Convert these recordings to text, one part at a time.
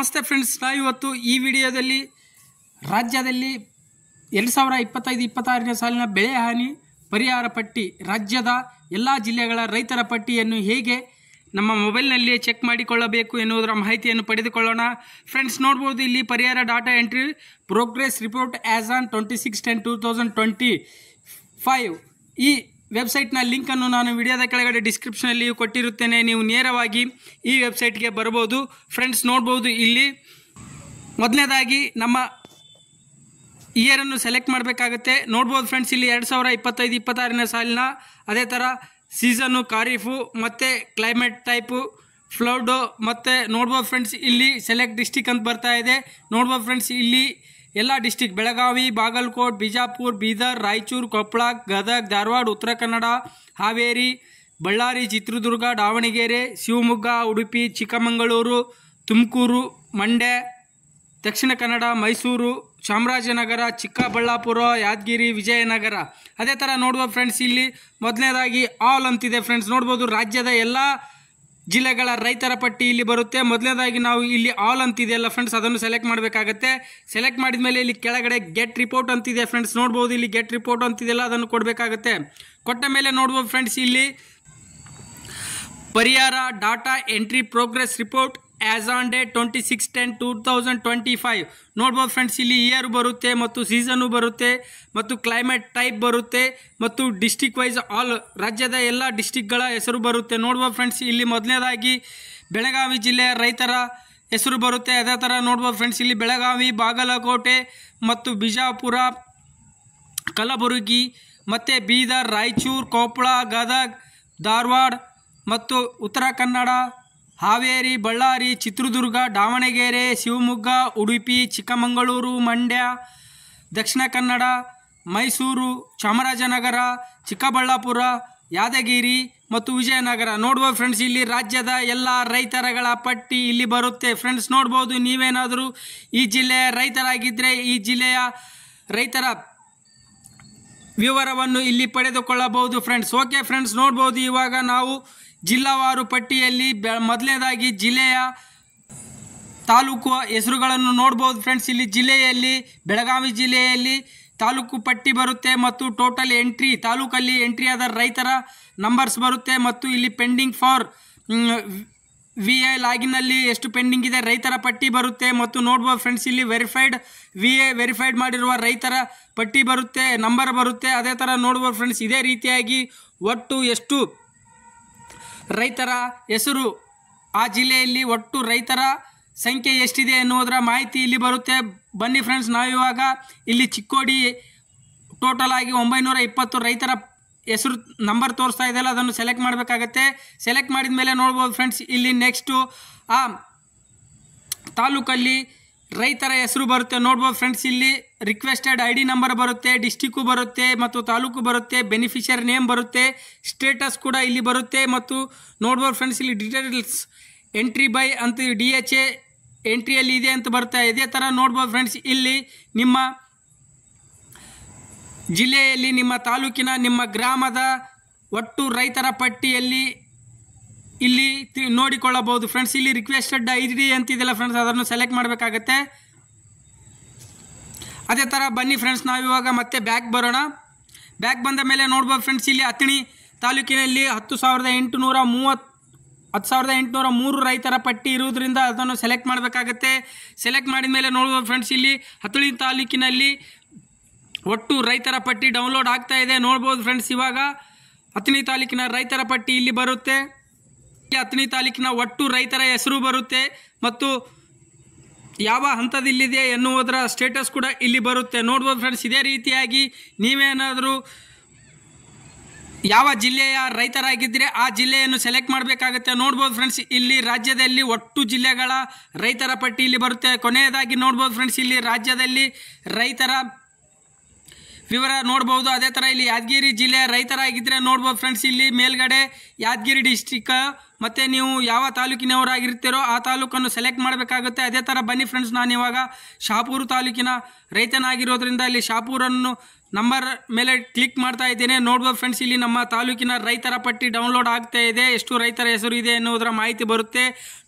ನಮಸ್ತೆ ಫ್ರೆಂಡ್ಸ್, ನಾವು ಇವತ್ತು ಈ ವಿಡಿಯೋದಲ್ಲಿ ರಾಜ್ಯದಲ್ಲಿ 2025-26ನೇ ಸಾಲಿನ ಬೆಳೆ ಹಾನಿ ಪರಿಹಾರ ಪಟ್ಟಿ ರಾಜ್ಯದ ಎಲ್ಲ ಜಿಲ್ಲೆಗಳ ರೈತರ ಪಟ್ಟಿಯನ್ನು ಹೇಗೆ ನಮ್ಮ ಮೊಬೈಲ್ನಲ್ಲಿಯೇ ಚೆಕ್ ಮಾಡಿಕೊಳ್ಳಬೇಕು ಎನ್ನುವುದರ ಮಾಹಿತಿಯನ್ನು ಪಡೆದುಕೊಳ್ಳೋಣ. ಫ್ರೆಂಡ್ಸ್, ನೋಡ್ಬೋದು ಇಲ್ಲಿ ಪರಿಹಾರ data entry progress report as on 26/10/2025 ಈ ವೆಬ್ಸೈಟ್ನ ಲಿಂಕನ್ನು ನಾನು ವಿಡಿಯೋದ ಕೆಳಗಡೆ ಡಿಸ್ಕ್ರಿಪ್ಷನಲ್ಲಿಯೂ ಕೊಟ್ಟಿರುತ್ತೇನೆ. ನೀವು ನೇರವಾಗಿ ಈ ವೆಬ್ಸೈಟ್ಗೆ ಬರ್ಬೋದು. ಫ್ರೆಂಡ್ಸ್, ನೋಡ್ಬೋದು ಇಲ್ಲಿ ಮೊದಲನೇದಾಗಿ ನಮ್ಮ ಇಯರನ್ನು ಸೆಲೆಕ್ಟ್ ಮಾಡಬೇಕಾಗುತ್ತೆ. ನೋಡ್ಬೋದು ಫ್ರೆಂಡ್ಸ್, ಇಲ್ಲಿ 2025-26ನೇ ಸಾಲಿನ, ಅದೇ ಥರ ಸೀಸನ್ನು ಖಾರೀಫು ಮತ್ತು ಕ್ಲೈಮೇಟ್ ಟೈಪು ಫ್ಲಡ್ಡು, ಮತ್ತು ನೋಡ್ಬೋದು ಫ್ರೆಂಡ್ಸ್ ಇಲ್ಲಿ ಸೆಲೆಕ್ಟ್ ಡಿಸ್ಟಿಕ್ ಅಂತ ಬರ್ತಾ ಇದೆ. ನೋಡ್ಬೋದು ಫ್ರೆಂಡ್ಸ್ ಇಲ್ಲಿ ಎಲ್ಲ ಡಿಸ್ಟಿಕ್ ಬೆಳಗಾವಿ, ಬಾಗಲಕೋಟ್, ಬಿಜಾಪುರ, ಬೀದರ್, ರಾಯಚೂರು, ಕೊಪ್ಪಳ, ಗದಗ, ಧಾರವಾಡ, ಉತ್ತರ ಕನ್ನಡ, ಹಾವೇರಿ, ಬಳ್ಳಾರಿ, ಚಿತ್ರದುರ್ಗ, ದಾವಣಗೆರೆ, ಶಿವಮೊಗ್ಗ, ಉಡುಪಿ, ಚಿಕ್ಕಮಗಳೂರು, ತುಮಕೂರು, ಮಂಡ್ಯ, ದಕ್ಷಿಣ ಕನ್ನಡ, ಮೈಸೂರು, ಚಾಮರಾಜನಗರ, ಚಿಕ್ಕಬಳ್ಳಾಪುರ, ಯಾದಗಿರಿ, ವಿಜಯನಗರ. ಅದೇ ಥರ ನೋಡ್ಬೋದು ಫ್ರೆಂಡ್ಸ್ ಇಲ್ಲಿ ಮೊದಲನೇದಾಗಿ ಆಲ್ ಅಂತಿದೆ. ಫ್ರೆಂಡ್ಸ್, ನೋಡ್ಬೋದು ರಾಜ್ಯದ ಎಲ್ಲ ಜಿಲ್ಲೆಗಳ ರೈತರ ಪಟ್ಟಿ ಇಲ್ಲಿ ಬರುತ್ತೆ. ಮೊದಲನೇದಾಗಿ ನಾವು ಇಲ್ಲಿ ಆಲ್ ಅಂತಿದೆಯಲ್ಲ ಫ್ರೆಂಡ್ಸ್, ಅದನ್ನು ಸೆಲೆಕ್ಟ್ ಮಾಡಬೇಕಾಗತ್ತೆ. ಸೆಲೆಕ್ಟ್ ಮಾಡಿದ ಮೇಲೆ ಇಲ್ಲಿ ಕೆಳಗಡೆ ಗೆಟ್ ರಿಪೋರ್ಟ್ ಅಂತಿದೆ. ಫ್ರೆಂಡ್ಸ್, ನೋಡ್ಬೋದು ಇಲ್ಲಿ ಗೆಟ್ ರಿಪೋರ್ಟ್ ಅಂತಿದೆಯಲ್ಲ, ಅದನ್ನು ಕೊಡಬೇಕಾಗತ್ತೆ. ಕೊಟ್ಟ ಮೇಲೆ ನೋಡ್ಬೋದು ಫ್ರೆಂಡ್ಸ್ ಇಲ್ಲಿ ಪರಿಹಾರ data entry progress report as on date 26/10/2025 ನೋಡ್ಬೋದು ಫ್ರೆಂಡ್ಸ್ ಇಲ್ಲಿ ಇಯರ್ ಬರುತ್ತೆ, ಮತ್ತು ಸೀಸನ್ನು ಬರುತ್ತೆ, ಮತ್ತು ಕ್ಲೈಮೇಟ್ ಟೈಪ್ ಬರುತ್ತೆ, ಮತ್ತು ಡಿಸ್ಟಿಕ್ ವೈಸ್ ಆಲ್ ರಾಜ್ಯದ ಎಲ್ಲ ಡಿಸ್ಟಿಕ್ಗಳ ಹೆಸರು ಬರುತ್ತೆ. ನೋಡ್ಬೋದು ಫ್ರೆಂಡ್ಸ್ ಇಲ್ಲಿ ಮೊದಲನೇದಾಗಿ ಬೆಳಗಾವಿ ಜಿಲ್ಲೆಯ ರೈತರ ಹೆಸರು ಬರುತ್ತೆ. ಅದೇ ಥರ ನೋಡ್ಬೋದು ಫ್ರೆಂಡ್ಸ್ ಇಲ್ಲಿ ಬೆಳಗಾವಿ, ಬಾಗಲಕೋಟೆ, ಮತ್ತು ಬಿಜಾಪುರ, ಕಲಬುರಗಿ, ಮತ್ತು ಬೀದರ್, ರಾಯಚೂರು, ಕೊಪ್ಪಳ, ಗದಗ, ಧಾರವಾಡ, ಮತ್ತು ಉತ್ತರ ಕನ್ನಡ, ಹಾವೇರಿ, ಬಳ್ಳಾರಿ, ಚಿತ್ರದುರ್ಗ, ದಾವಣಗೆರೆ, ಶಿವಮೊಗ್ಗ, ಉಡುಪಿ, ಚಿಕ್ಕಮಗಳೂರು, ಮಂಡ್ಯ, ದಕ್ಷಿಣ ಕನ್ನಡ, ಮೈಸೂರು, ಚಾಮರಾಜನಗರ, ಚಿಕ್ಕಬಳ್ಳಾಪುರ, ಯಾದಗಿರಿ ಮತ್ತು ವಿಜಯನಗರ. ನೋಡ್ಬೋದು ಫ್ರೆಂಡ್ಸ್ ಇಲ್ಲಿ ರಾಜ್ಯದ ಎಲ್ಲ ರೈತರಗಳ ಪಟ್ಟಿ ಇಲ್ಲಿ ಬರುತ್ತೆ. ಫ್ರೆಂಡ್ಸ್, ನೋಡ್ಬೋದು ನೀವೇನಾದರೂ ಈ ಜಿಲ್ಲೆಯ ರೈತರಾಗಿದ್ದರೆ ಈ ಜಿಲ್ಲೆಯ ರೈತರ ವಿವರವನ್ನು ಇಲ್ಲಿ ಪಡೆದುಕೊಳ್ಳಬಹುದು. ಫ್ರೆಂಡ್ಸ್, ಓಕೆ ಫ್ರೆಂಡ್ಸ್, ನೋಡ್ಬೋದು ಇವಾಗ ನಾವು ಜಿಲ್ಲಾವಾರು ಪಟ್ಟಿಯಲ್ಲಿ ಮೊದಲನೇದಾಗಿ ಜಿಲ್ಲೆಯ ತಾಲೂಕು ಹೆಸರುಗಳನ್ನು ನೋಡ್ಬೋದು. ಫ್ರೆಂಡ್ಸ್, ಇಲ್ಲಿ ಜಿಲ್ಲೆಯಲ್ಲಿ ಬೆಳಗಾವಿ ಜಿಲ್ಲೆಯಲ್ಲಿ ತಾಲೂಕು ಪಟ್ಟಿ ಬರುತ್ತೆ, ಮತ್ತು ಟೋಟಲ್ ಎಂಟ್ರಿ ತಾಲೂಕಲ್ಲಿ ಎಂಟ್ರಿ ಆದ ರೈತರ ನಂಬರ್ಸ್ ಬರುತ್ತೆ, ಮತ್ತು ಇಲ್ಲಿ ಪೆಂಡಿಂಗ್ ಫಾರ್ VA ಲಾಗಿನಲ್ಲಿ ಎಷ್ಟು ಪೆಂಡಿಂಗ್ ಇದೆ ರೈತರ ಪಟ್ಟಿ ಬರುತ್ತೆ. ಮತ್ತು ನೋಡ್ಬೋದು ಫ್ರೆಂಡ್ಸ್ ಇಲ್ಲಿ ವೆರಿಫೈಡ್ VA ವೆರಿಫೈಡ್ ಮಾಡಿರುವ ರೈತರ ಪಟ್ಟಿ ಬರುತ್ತೆ, ನಂಬರ್ ಬರುತ್ತೆ. ಅದೇ ಥರ ನೋಡ್ಬೋದು ಫ್ರೆಂಡ್ಸ್ ಇದೇ ರೀತಿಯಾಗಿ ಒಟ್ಟು ಎಷ್ಟು ರೈತರ ಹೆಸರು ಆ ಜಿಲ್ಲೆಯಲ್ಲಿ ಒಟ್ಟು ರೈತರ ಸಂಖ್ಯೆ ಎಷ್ಟಿದೆ ಎನ್ನುವುದರ ಮಾಹಿತಿ ಇಲ್ಲಿ ಬರುತ್ತೆ. ಬನ್ನಿ ಫ್ರೆಂಡ್ಸ್, ನಾವಿವಾಗ ಇಲ್ಲಿ ಚಿಕ್ಕೋಡಿ ಟೋಟಲ್ ಆಗಿ 920 ರೈತರ ಹೆಸರು ನಂಬರ್ ತೋರಿಸ್ತಾ ಇದೆಯಲ್ಲ, ಅದನ್ನು ಸೆಲೆಕ್ಟ್ ಮಾಡಬೇಕಾಗತ್ತೆ. ಸೆಲೆಕ್ಟ್ ಮಾಡಿದ ಮೇಲೆ ನೋಡ್ಬೋದು ಫ್ರೆಂಡ್ಸ್ ಇಲ್ಲಿ ನೆಕ್ಸ್ಟು ಆ ತಾಲೂಕಲ್ಲಿ ರೈತರ ಹೆಸರು ಬರುತ್ತೆ. ನೋಡ್ಬೋದು ಫ್ರೆಂಡ್ಸ್ ಇಲ್ಲಿ ರಿಕ್ವೆಸ್ಟೆಡ್ ID ನಂಬರ್ ಬರುತ್ತೆ, ಡಿಸ್ಟಿಕ್ಕು ಬರುತ್ತೆ, ಮತ್ತು ತಾಲೂಕು ಬರುತ್ತೆ, ಬೆನಿಫಿಷಿಯರಿ ನೇಮ್ ಬರುತ್ತೆ, ಸ್ಟೇಟಸ್ ಕೂಡ ಇಲ್ಲಿ ಬರುತ್ತೆ. ಮತ್ತು ನೋಡ್ಬೋದು ಫ್ರೆಂಡ್ಸ್ ಇಲ್ಲಿ ಡೀಟೇಲ್ಸ್ ಎಂಟ್ರಿ ಬೈ ಅಂತ DHA ಎಂಟ್ರಿಯಲ್ಲಿ ಇದೆ ಅಂತ ಬರುತ್ತೆ. ಇದೇ ಥರ ನೋಡ್ಬೋದು ಫ್ರೆಂಡ್ಸ್ ಇಲ್ಲಿ ನಿಮ್ಮ ಜಿಲ್ಲೆಯಲ್ಲಿ, ನಿಮ್ಮ ತಾಲೂಕಿನ, ನಿಮ್ಮ ಗ್ರಾಮದ ಒಟ್ಟು ರೈತರ ಪಟ್ಟಿಯಲ್ಲಿ ಇಲ್ಲಿ ನೋಡಿಕೊಳ್ಳಬಹುದು. ಫ್ರೆಂಡ್ಸ್, ಇಲ್ಲಿ ರಿಕ್ವೆಸ್ಟೆಡ್ ID ಅಂತಿದೆಯಲ್ಲ ಫ್ರೆಂಡ್ಸ್, ಅದನ್ನು ಸೆಲೆಕ್ಟ್ ಮಾಡಬೇಕಾಗತ್ತೆ. ಅದೇ ಥರ ಬನ್ನಿ ಫ್ರೆಂಡ್ಸ್, ನಾವಿವಾಗ ಮತ್ತೆ ಬ್ಯಾಕ್ ಬರೋಣ. ಬ್ಯಾಕ್ ಬಂದ ಮೇಲೆ ನೋಡ್ಬೋದು ಫ್ರೆಂಡ್ಸ್ ಇಲ್ಲಿ ಅಥಣಿ ತಾಲೂಕಿನಲ್ಲಿ 10,803 ರೈತರ ಪಟ್ಟಿ ಇರುವುದರಿಂದ ಅದನ್ನು ಸೆಲೆಕ್ಟ್ ಮಾಡಬೇಕಾಗತ್ತೆ. ಸೆಲೆಕ್ಟ್ ಮಾಡಿದ ಮೇಲೆ ನೋಡ್ಬೋದು ಫ್ರೆಂಡ್ಸ್ ಇಲ್ಲಿ ಅಥಣಿ ತಾಲೂಕಿನಲ್ಲಿ ಒಟ್ಟು ರೈತರ ಪಟ್ಟಿ ಡೌನ್ಲೋಡ್ ಆಗ್ತಾ ಇದೆ. ನೋಡ್ಬೋದು ಫ್ರೆಂಡ್ಸ್ ಇವಾಗ ಅಥಣಿ ತಾಲೂಕಿನ ರೈತರ ಪಟ್ಟಿ ಇಲ್ಲಿ ಬರುತ್ತೆ. ಅಥಣಿ ತಾಲೂಕಿನ ಒಟ್ಟು ರೈತರ ಹೆಸರು ಬರುತ್ತೆ, ಮತ್ತು ಯಾವ ಹಂತದಲ್ಲಿದೆ ಎನ್ನುವುದರ ಸ್ಟೇಟಸ್ ಕೂಡ ಇಲ್ಲಿ ಬರುತ್ತೆ. ನೋಡ್ಬೋದು ಫ್ರೆಂಡ್ಸ್ ಇದೇ ರೀತಿಯಾಗಿ ನೀವೇನಾದರೂ ಯಾವ ಜಿಲ್ಲೆಯ ರೈತರಾಗಿದ್ದರೆ ಆ ಜಿಲ್ಲೆಯನ್ನು ಸೆಲೆಕ್ಟ್ ಮಾಡಬೇಕಾಗುತ್ತೆ. ನೋಡ್ಬೋದು ಫ್ರೆಂಡ್ಸ್ ಇಲ್ಲಿ ರಾಜ್ಯದಲ್ಲಿ ಒಟ್ಟು ಜಿಲ್ಲೆಗಳ ರೈತರ ಪಟ್ಟಿ ಇಲ್ಲಿ ಬರುತ್ತೆ. ಕೊನೆಯದಾಗಿ ನೋಡ್ಬೋದು ಫ್ರೆಂಡ್ಸ್ ಇಲ್ಲಿ ರಾಜ್ಯದಲ್ಲಿ ರೈತರ ವಿವರ ನೋಡ್ಬೋದು. ಅದೇ ಥರ ಇಲ್ಲಿ ಯಾದಗಿರಿ ಜಿಲ್ಲೆಯ ರೈತರಾಗಿದ್ದರೆ ನೋಡ್ಬೋದು ಫ್ರೆಂಡ್ಸ್ ಇಲ್ಲಿ ಮೇಲ್ಗಡೆ ಯಾದಗಿರಿ ಡಿಸ್ಟಿಕ್, ಮತ್ತು ನೀವು ಯಾವ ತಾಲೂಕಿನವರಾಗಿರ್ತೀರೋ ಆ ತಾಲೂಕನ್ನು ಸೆಲೆಕ್ಟ್ ಮಾಡಬೇಕಾಗುತ್ತೆ. ಅದೇ ಥರ ಬನ್ನಿ ಫ್ರೆಂಡ್ಸ್, ನಾನು ಇವಾಗ ಶಹಾಪುರ ತಾಲೂಕಿನ ರೈತನಾಗಿರೋದ್ರಿಂದ ಇಲ್ಲಿ ಶಹಾಪುರನ್ನು ನಂಬರ್ ಮೇಲೆ ಕ್ಲಿಕ್ ಮಾಡ್ತಾ ಇದ್ದೇನೆ. ನೋಡ್ಬೋದು ಫ್ರೆಂಡ್ಸ್, ಇಲ್ಲಿ ನಮ್ಮ ತಾಲೂಕಿನ ರೈತರ ಪಟ್ಟಿ ಡೌನ್ಲೋಡ್ ಆಗ್ತಾ ಇದೆ. ಎಷ್ಟು ರೈತರ ಹೆಸರು ಇದೆ ಎನ್ನುವುದರ ಮಾಹಿತಿ ಬರುತ್ತೆ.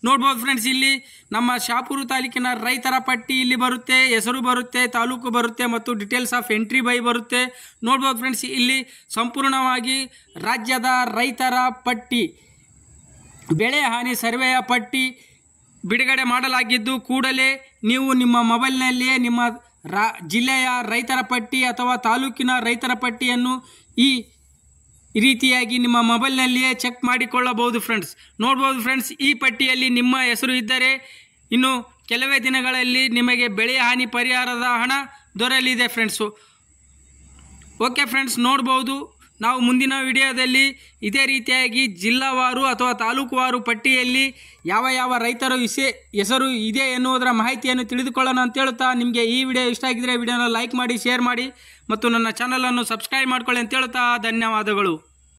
ನೋಡ್ಬೋದು ಫ್ರೆಂಡ್ಸ್, ಇಲ್ಲಿ ನಮ್ಮ ಶಹಾಪುರ ತಾಲೂಕಿನ ರೈತರ ಪಟ್ಟಿ ಇಲ್ಲಿ ಬರುತ್ತೆ, ಹೆಸರು ಬರುತ್ತೆ, ತಾಲೂಕು ಬರುತ್ತೆ ಮತ್ತು ಡೀಟೇಲ್ಸ್ ಆಫ್ ಎಂಟ್ರಿ ಬೈ ಬರುತ್ತೆ. ನೋಡ್ಬೋದು ಫ್ರೆಂಡ್ಸ್, ಇಲ್ಲಿ ಸಂಪೂರ್ಣವಾಗಿ ರಾಜ್ಯದ ರೈತರ ಪಟ್ಟಿ, ಬೆಳೆ ಹಾನಿ ಸರ್ವೆಯ ಪಟ್ಟಿ ಬಿಡುಗಡೆ ಮಾಡಲಾಗಿದ್ದು, ಕೂಡಲೇ ನೀವು ನಿಮ್ಮ ಮೊಬೈಲ್ನಲ್ಲಿಯೇ ನಿಮ್ಮ ಜಿಲ್ಲೆಯ ರೈತರ ಪಟ್ಟಿ ಅಥವಾ ತಾಲೂಕಿನ ರೈತರ ಪಟ್ಟಿಯನ್ನು ಈ ರೀತಿಯಾಗಿ ನಿಮ್ಮ ಮೊಬೈಲ್ನಲ್ಲಿಯೇ ಚೆಕ್ ಮಾಡಿಕೊಳ್ಳಬಹುದು ಫ್ರೆಂಡ್ಸ್. ನೋಡ್ಬೋದು ಫ್ರೆಂಡ್ಸ್, ಈ ಪಟ್ಟಿಯಲ್ಲಿ ನಿಮ್ಮ ಹೆಸರು ಇದ್ದರೆ ಇನ್ನು ಕೆಲವೇ ದಿನಗಳಲ್ಲಿ ನಿಮಗೆ ಬೆಳೆ ಹಾನಿ ಪರಿಹಾರದ ಹಣ ದೊರೆಯಲಿದೆ ಫ್ರೆಂಡ್ಸು. ಓಕೆ ಫ್ರೆಂಡ್ಸ್, ನೋಡ್ಬೋದು. ನಾವು ಮುಂದಿನ ವಿಡಿಯೋದಲ್ಲಿ ಇದೇ ರೀತಿಯಾಗಿ ಜಿಲ್ಲಾವಾರು ಅಥವಾ ತಾಲೂಕುವಾರು ಪಟ್ಟಿಯಲ್ಲಿ ಯಾವ ಯಾವ ರೈತರ ಹೆಸರು ಇದೆ ಎನ್ನುವುದರ ಮಾಹಿತಿಯನ್ನು ತಿಳಿದುಕೊಳ್ಳೋಣ ಅಂತ ಹೇಳುತ್ತಾ, ನಿಮಗೆ ಈ ವಿಡಿಯೋ ಇಷ್ಟ ಆಗಿದ್ದರೆ ವಿಡಿಯೋನ ಲೈಕ್ ಮಾಡಿ, ಶೇರ್ ಮಾಡಿ ಮತ್ತು ನನ್ನ ಚಾನಲನ್ನು ಸಬ್ಸ್ಕ್ರೈಬ್ ಮಾಡ್ಕೊಳ್ಳಿ ಅಂತ ಹೇಳುತ್ತಾ ಧನ್ಯವಾದಗಳು.